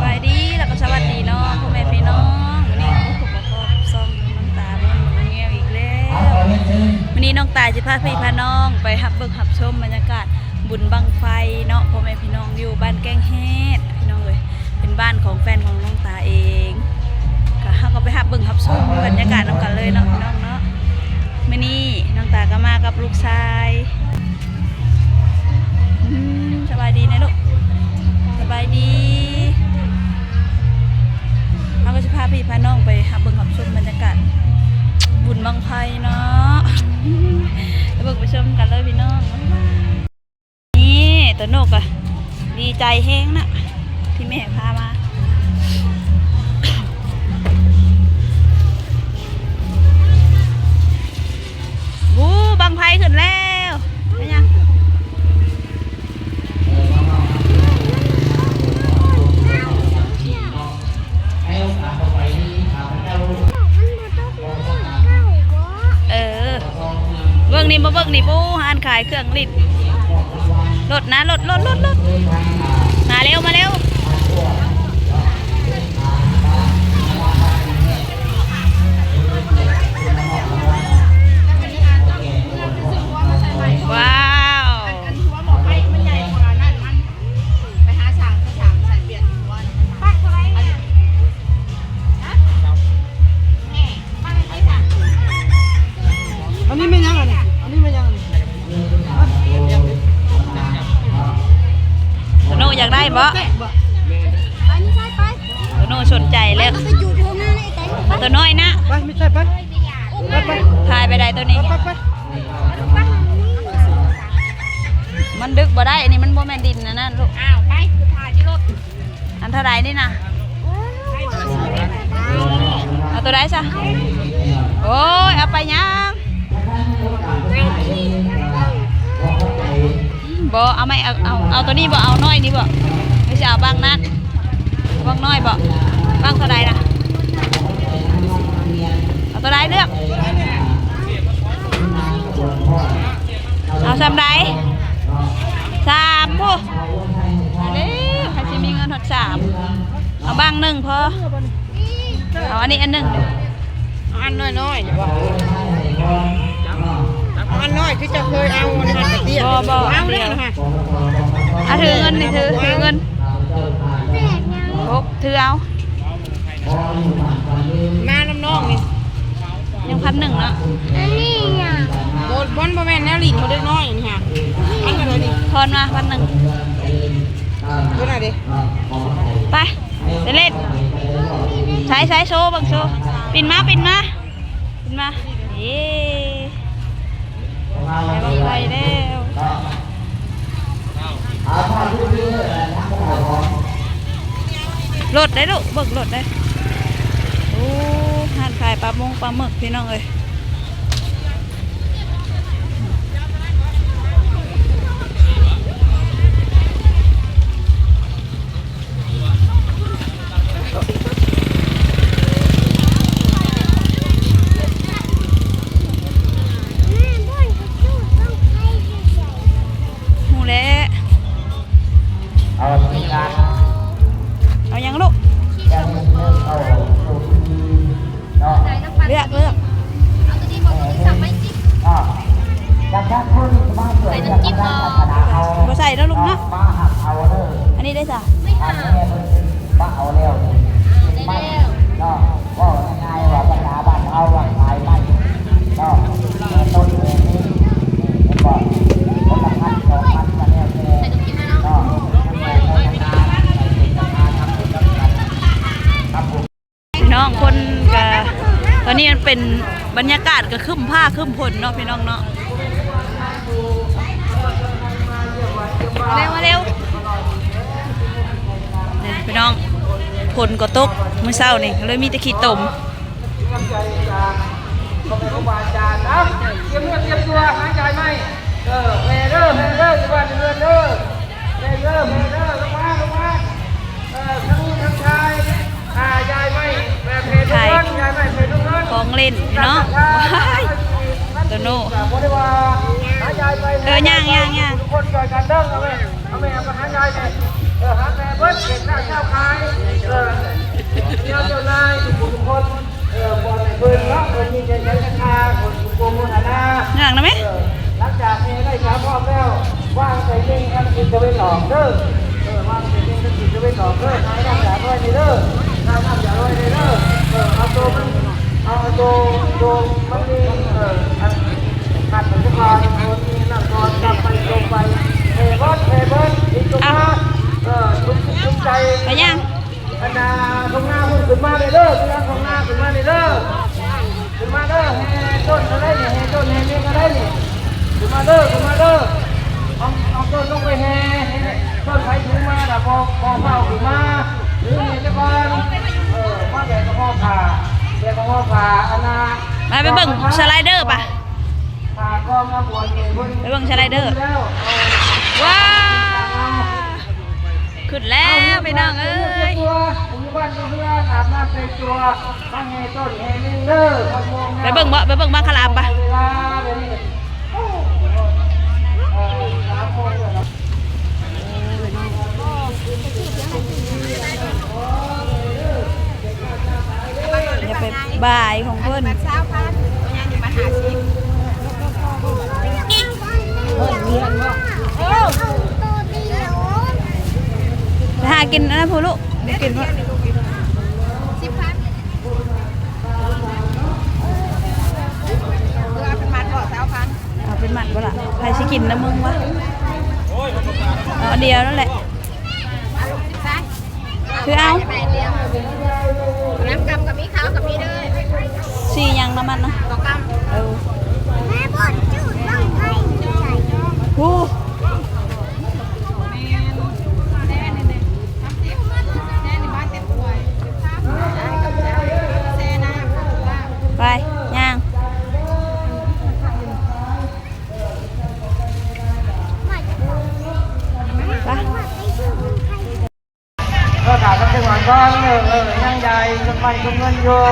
บายดีแล้วก็สวัสดีน้องพ่อแม่พี่น้องวันนี้ผมประกอบซ่อมน้องตาเมื่อเงี้ยอีกแล้ววันนี้น้องตาจะพาพี่พาน้องไปหับเบิ่งหับชมบรรยากาศบุญบังไฟเนาะพ่อแม่พี่น้องอยู่บ้านแกงเฮ็ดพี่น้องเลยเป็นบ้านของแฟนของน้องตาเองก็ไปหับเบิ่งหับชมบรรยากาศน้องกันเลยเนาะพี่น้องเนาะวันนี้น้องตาก็มากับลูกชายสบายดีนะลูกสบายดีเราก็จะพาพี่พาน้องไปหับเบิ่งหับชมบรรยากาศบุญบังไฟเนาะไปเบิ่งไปชมกันเลยพี่น้องนี่ตัวโนกอะดีใจแห้งนะที่แม่พามาบูบังไฟขึ้นแล้วเป็นยังเบิ่งนี่มาเบิ่งนี่ปูหานขายเครื่องลิ้นรถนะรถมาเร็วมาเร็วว้าวอันนี้ไม่ยังอะไรอันนี้ไม่ยังอะไรตัวโน่อยากได้บ่ตัวโน่สนใจแล้วตัวน้อยนะไปไม่ใช่ไปถ่ายไปได้ตัวนี้มันดึกบ่ได้อันนี้มันโบแมนดินนะนั่นลูกไปถ่ายที่รถอันเท่าไรนี่นะเอาตัวไหนซะโอ้ยเอาไปยังบ่เอาไม่เอาตัวนี้บ่เอาน้อยนี่บ่ไม่ใช่เอาบางนั้นบางน้อยบ่บางเท่าไรนะเอาตัวไหนเลือกเอาซ้ำไร3พวกเด้อใครจะมีเงินหด3เอาบาง1พอเอาอันนี้อัน1อันน้อยๆบ่อันน้อยที่จะเคยเอาในหันเตี้ยบ่เอาเลยนะฮะถือเงินนี่ถือเงินถือเอามาน้ำน้องนี่ยัง1,100เนาะอันนี้อ่ะบอลแม่แนวหลิงมาได้น้อยนี่ฮะอันอะไรนี่ทอนมา1,100ตัวไหนดิไปเล่นใช้โชว์บังโชว์ปิ่นมาเย้ไปแล้วรถได้ลูกเบิกรถได้โอ้ห่านขายปลาหมึกพี่น้องเอ้ยเอายังลูกเลือกเอาตัวนี้บอกตัวนี้สั่งไหมจิ๊บใส่น้ำจิ๊บก็ใส่แล้วลูกเนาะอันนี้ได้จ้ะไม่ห่างได้แล้วน้องคนกับตอนนี้มันเป็นบรรยากาศกับครึ้มผ้าครึ้มฝนเนาะพี่น้องเนาะมาเร็วเนี่ยพี่น้องฝนก็ตกเมื่อเช้านี่เลยมีแต่ขี้ตมเตรียมตัวหายใจไหมเมเดอร์จังหวัดเรือเด้อเมเดอร์ลงมาทั้งชายยายไม่แบบเพลทุกคนยายไม่เพลทุกคนของเล่นเนาะตัวโน่ย่างทุกคนจอยกันเด้อเอาแม่มาหายายเนี่ยหาแม่เบิ้ลเก็บข้าวขาย เจ้าเจ้านายทุกคนบอลในเพื่อนเนาะคนมีใจใช้ชาคนโกงโมหนา อย่างนะไหม หลังจากนี้ได้สามรอบแล้วว่างใส่เล่นกันกินจะไปหลอกเด้อว่างใส่เล่นกันกินจะไปหลอกเด้อนายน้ำยาด้วยนี่เด้อนายน้ำยาด้วยนี่เด้อเอาตัวมันเอาตัวมันนี่ขัดเหมือนกันคนนี้นั่งนอนกลับไปลงไปเบิร์ดอีกตัวมาทุกใจ ไปยัง อันน่ะตรงหน้าพุ่งขึ้นมาเลยเด้อตรงหน้าขึ้นมาเลยเด้อขึ้นมาเด้อแห่ต้นอะไรนี่แห่ต้นแห่เลี้ยงอะไรนี่ขึ้นมาเด้อเอาต้นลงไปแห่ต้นไผ่ถึงมาแต่พอเฝ้าขึ้นมาหรือนี่จะก่อนมาแบกกระเพาะขาแบกกระเพาะขาอันน่ะ มาไปเบิ่งสไลเดอร์ป่ะ ขากองมาบวชเองเพิ่น ไปเบิ่งสไลเดอร์ แล้ว ว้าวขึ้นแล้วไปน้องเอ้ย ตัวผมบ้านเพื่อนอาบน้ำเป็นตัวตั้งแห่ต้นแห่ลิงเด้อ ไปเบิ่งบังคลามป่ะ เวลาเดี๋ยวนี้3 โมงเลยนะ จะไปบ่ายของเพิ่น ไปหากินอันนะพูลูกกินว่าเอาเป็นหมัดบ่ล่ะใครสิกินนะมึงวะเอาเดียวนั่นแหละคือเอา น้ำกำกับมีข้าวกับมีเด้อ สี่ยังน้ำมันนะ ต่อกำ เออ แม่บ่นจุดต้องให้ ฮู้ไปย่างไป ก็ถามกันจังหวะก่อนยังใหญ่จะไปจมเงินอยู่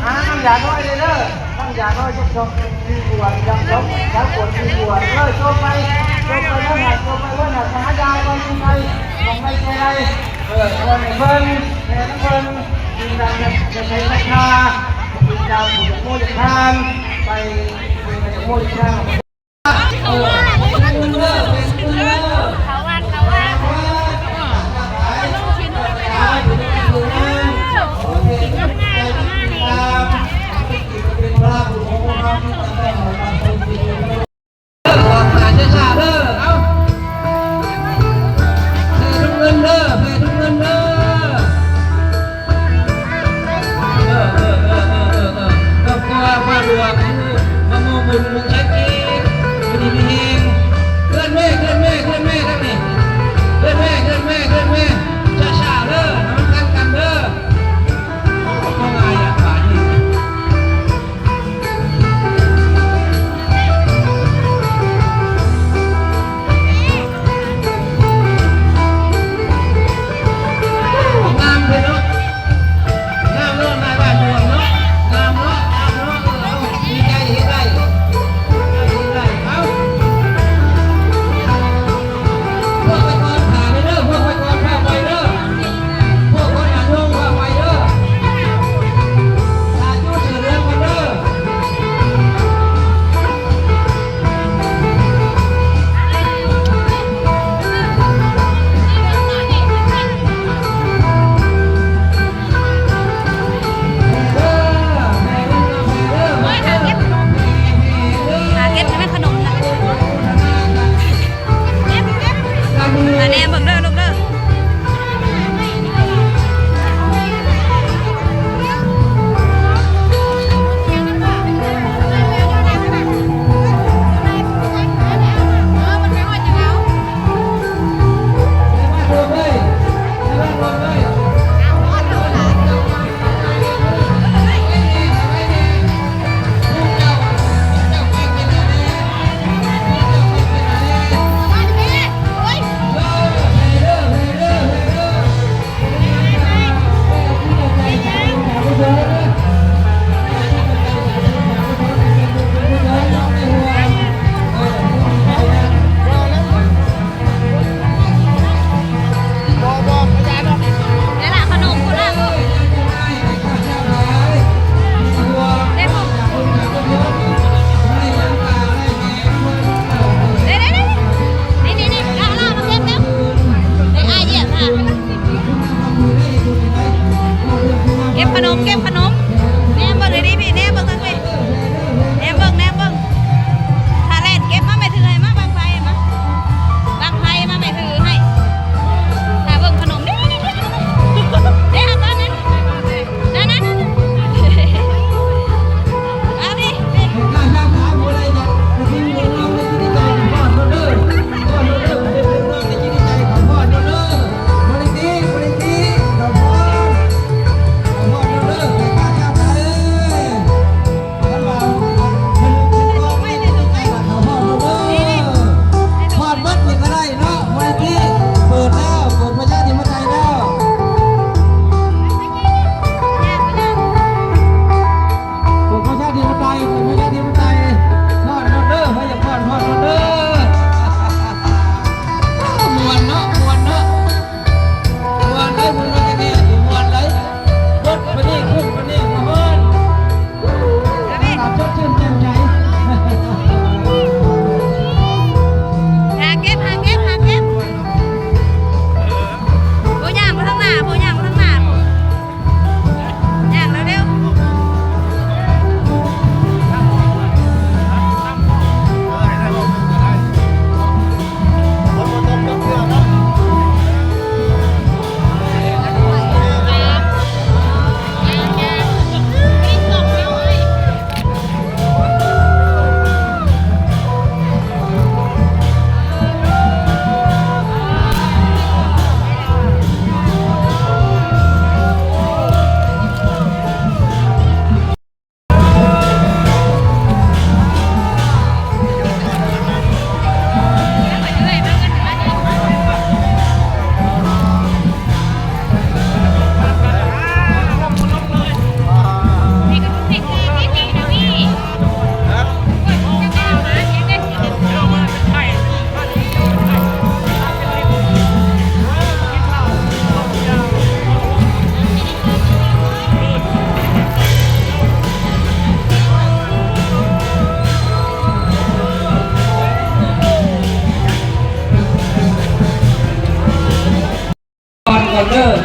น้ำยาน้อยเลยเด้อน้ำยาน้อยชมมีบวชยังชมยังปวดมีบวชชมไปว่าหนักหายายวันยังไงของไม่ใช่ไรวันเพิ่นเพิ่นดินดำจะใช้ราคาดินดำถูกโม่จะทานไปโม่จะทาน เขาบุญมึงเอ็กซ์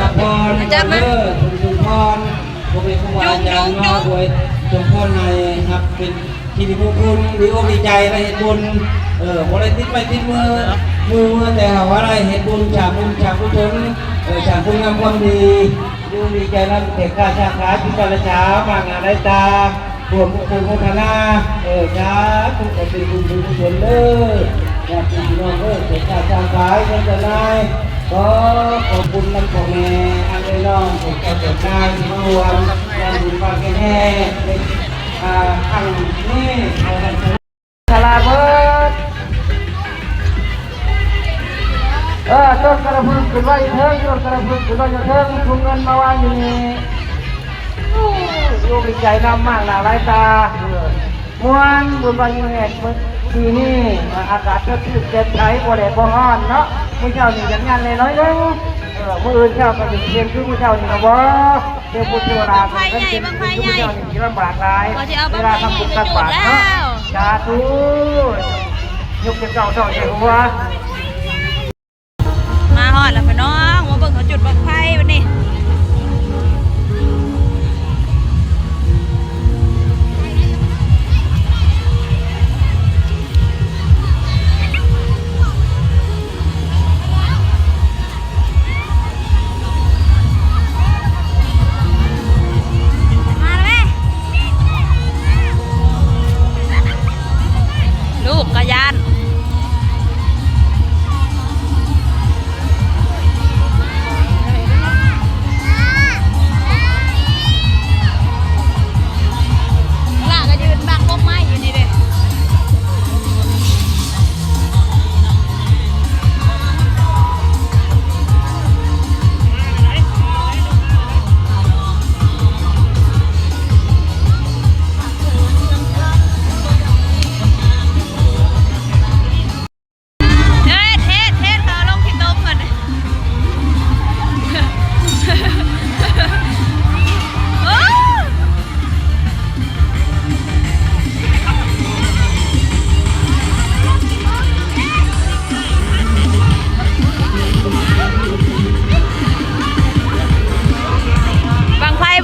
รับพรชุมพรผมเป็นผู้ว่าจารย์น้อยโดยชุมพรในครับเป็นที่มีผู้คุณดีอกดีใจและเห็นบุญบ่ได้ติดไปติดมือแต่ว่าอะไรเห็นบุญจากกุศลจากคุณงามความดีดูดีใจแล้วเด็กกล้าชาขาจิตวิญญาณมางานได้ตารวมบุญพัฒนาจ้าทุกคนเป็นบุญกุศลเลยอยากเป็นพี่น้องเด็กกล้าชาขาคนจะได้ก็ขอบคุณน้ำของแม่อันได้น้องผมก็จะได้ที่รวมการบุญบางแห่เป็นอันนี้สลาเบิดต้นกระพึ่งขึ้นไว้เถิงต้นกระพึ่งขึ้นไว้เถิงถุงเงินมาวางอยู่นี่ลูกดีใจน้ำมากหลายตาม้วนบุญบางแห่งทีนี้อากาศก็คือเจ็บใจบ่แดดบ่ร้อนเนาะมื้อเช้านี่ยังงานน้อยนึงมื้ออื่นเช้าก็สิเรียนคือมื้อเช้านี่ก็บ่เดี๋ยวพุทธวราก็เป็นมื้อเช้านี่สิลำบากหลายเวลาทำบุญตักบาตรเนาะสาธุยกเจ้าใส่หัวมาฮอดแล้วพี่น้องมาเบิ่งเขาจุดบังไฟวันนี้ลูกกระยานล่าก็ยืนบังพวกไม้อยู่นี่เด้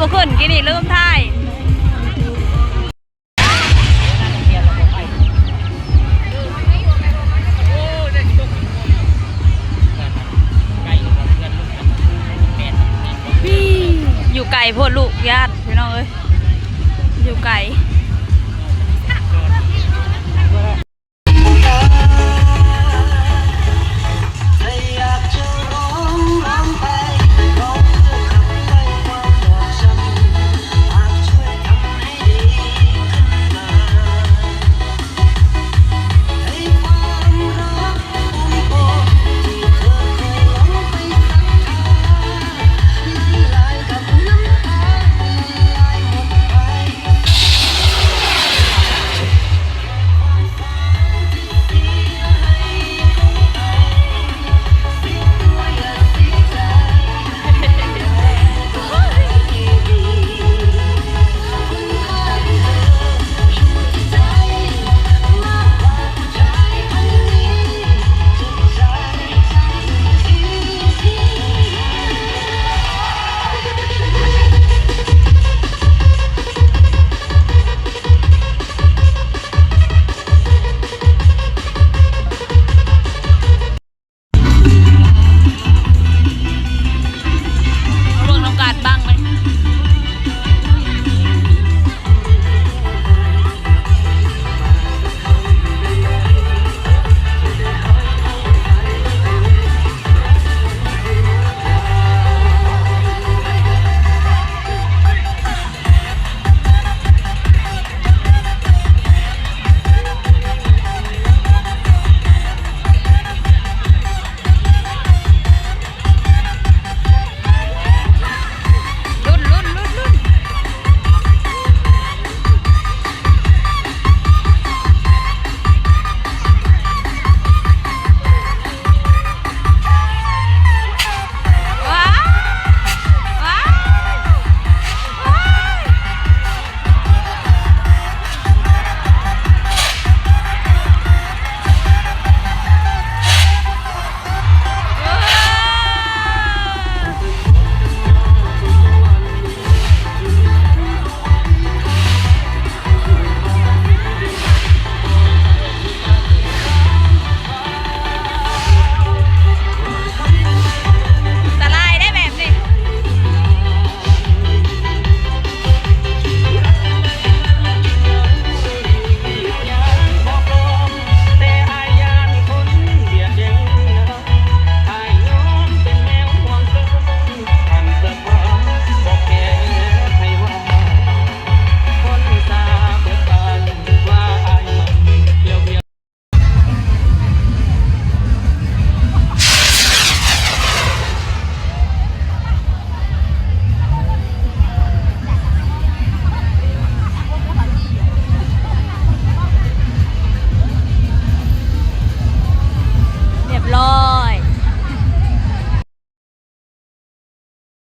บ่ขึ้นกินนี่ลืมถ่ายอยู่ไก่พวกลูกญาติพี่น้องเอ้ยอยู่ไก่